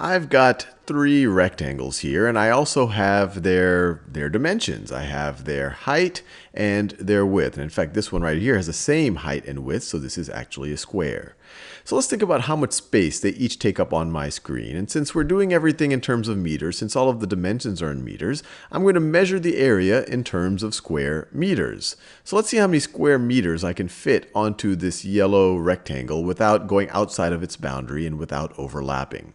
I've got three rectangles here, and I also have their dimensions. I have their height and their width. And in fact, this one right here has the same height and width, so this is actually a square. So let's think about how much space they each take up on my screen. And since we're doing everything in terms of meters, since all of the dimensions are in meters, I'm going to measure the area in terms of square meters. So let's see how many square meters I can fit onto this yellow rectangle without going outside of its boundary and without overlapping.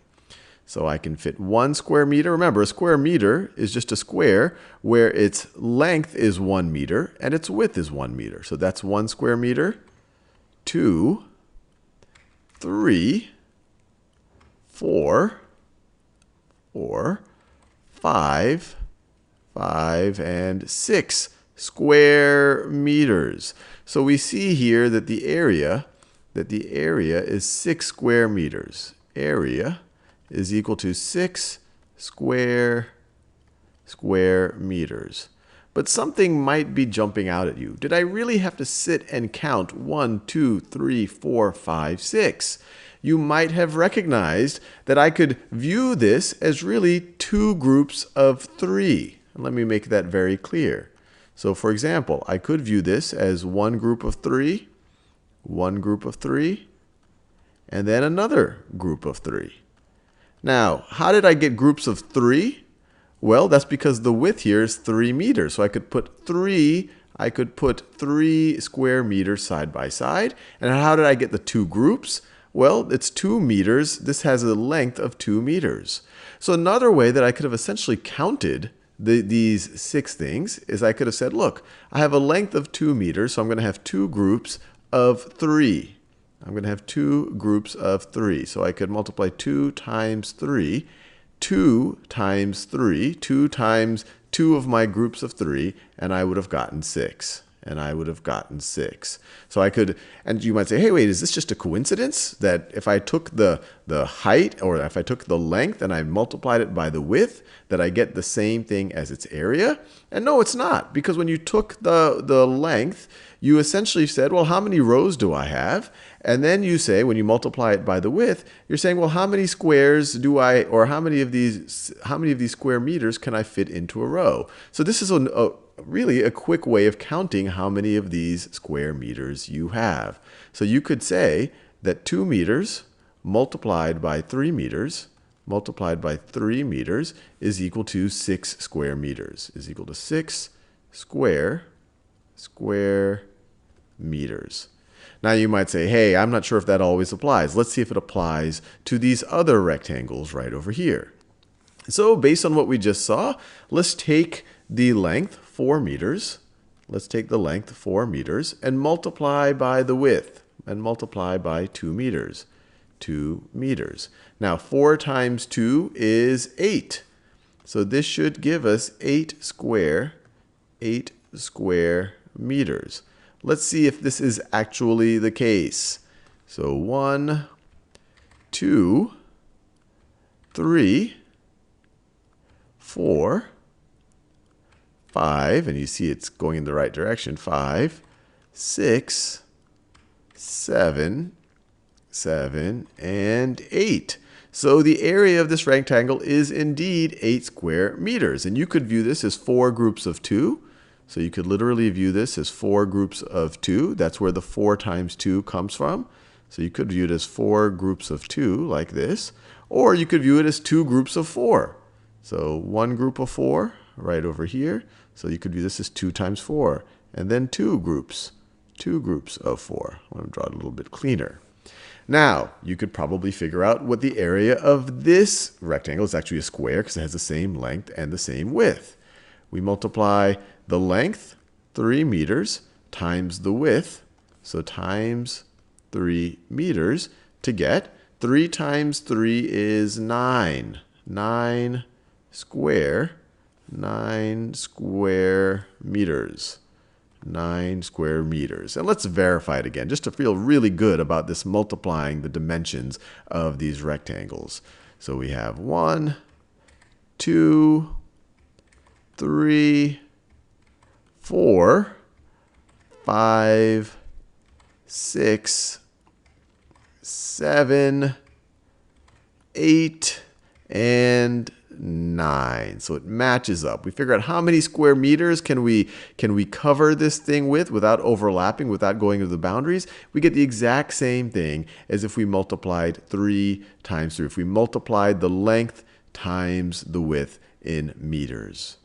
So I can fit 1 square meter. Remember, a square meter is just a square where its length is 1 meter and its width is 1 meter. So that's 1 square meter, 2, 3, 4, 5, and 6 square meters. So we see here that the area is 6 square meters. Area is equal to 6 square meters. But something might be jumping out at you. Did I really have to sit and count 1, 2, 3, 4, 5, 6? You might have recognized that I could view this as really 2 groups of 3. And let me make that very clear. So for example, I could view this as 1 group of 3, 1 group of 3, and then another group of 3. Now, how did I get groups of 3? Well, that's because the width here is 3 meters. So I could put 3 square meters side by side. And how did I get the 2 groups? Well, it's 2 meters. This has a length of 2 meters. So another way that I could have essentially counted these 6 things is I could have said, look, I have a length of 2 meters, so I'm going to have 2 groups of 3. I'm going to have 2 groups of 3. So I could multiply 2 times 3. 2 times 3, 2 times 2 of my groups of 3, and I would have gotten 6. And I would have gotten 6. So I could, and you might say, hey, wait, is this just a coincidence that if I took the height, or if I took the length and I multiplied it by the width, that I get the same thing as its area? And no, it's not, because when you took the length, you essentially said, well, how many rows do I have? And then you say, when you multiply it by the width, you're saying, well, how many squares do I, or how many of these square meters can I fit into a row? So this is really a quick way of counting how many of these square meters you have. So you could say that 2 meters multiplied by 3 meters is equal to 6 square meters, is equal to 6 square meters. Now you might say, hey, I'm not sure if that always applies. Let's see if it applies to these other rectangles right over here. So based on what we just saw, let's take the length, 4 meters. Let's take the length, 4 meters, and multiply by the width, and multiply by 2 meters. 2 meters. Now 4 times 2 is 8. So this should give us 8 square meters. Let's see if this is actually the case. So 1, 2, 3, 4, 5, and you see it's going in the right direction, 5, 6, 7, and 8. So the area of this rectangle is indeed 8 square meters. And you could view this as 4 groups of 2. So you could literally view this as 4 groups of 2. That's where the 4 times 2 comes from. So you could view it as 4 groups of 2 like this. Or you could view it as 2 groups of 4. So 1 group of 4 right over here. So you could view this as 2 times 4. And then 2 groups of 4. I'm going to draw it a little bit cleaner. Now, you could probably figure out what the area of this rectangle is. Actually a square because it has the same length and the same width. We multiply the length, 3 meters, times the width, so times 3 meters, to get 3 times 3 is 9. 9 square meters. 9 square meters. And let's verify it again, just to feel really good about this multiplying the dimensions of these rectangles. So we have 1, 2, 3, 4, 5, 6, 7, 8, and 9. So it matches up. We figure out how many square meters can we cover this thing with without overlapping, without going to the boundaries. We get the exact same thing as if we multiplied 3 times 3. If we multiplied the length times the width in meters.